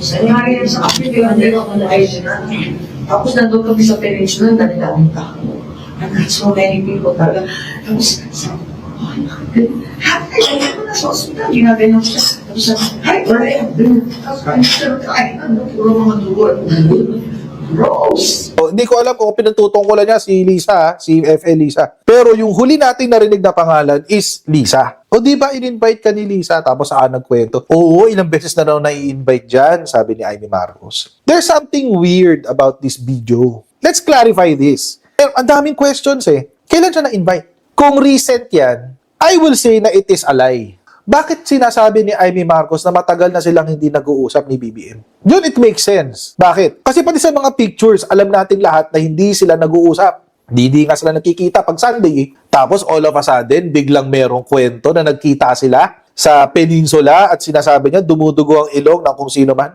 Nangyari yan sa akin, yung na. Tapos nandun kami sa peninsula, dali-daming tao. I got so many people talaga. Tapos, sabi ko, oh, nakakaya ko na sa hospital, ginaganon siya. Tapos sabi, hi, where I am. Tapos kain na, puro mga dugo at dugo. Gross! Hindi ko alam kung pinagtutungkulan niya si Lisa, si FL Lisa. Pero yung huli nating narinig na pangalan is Lisa. O di ba in-invite ka ni Lisa tapos saan nagkwento? Oo, ilang beses na raw na-i-invite dyan, sabi ni Amy Marcos. There's something weird about this video. Let's clarify this. Ang daming questions eh. Kailan siya na-invite? Kung recent yan, I will say na it is a lie. Bakit sinasabi ni Amy Marcos na matagal na silang hindi nag-uusap ni BBM? Yun, it makes sense. Bakit? Kasi pati sa mga pictures, alam natin lahat na hindi sila nag-uusap. Hindi nga sila nakikita pag Sunday eh. Tapos all of a sudden, biglang merong kwento na nagkita sila sa peninsula at sinasabi niya dumudugo ang ilong ng kung sino man.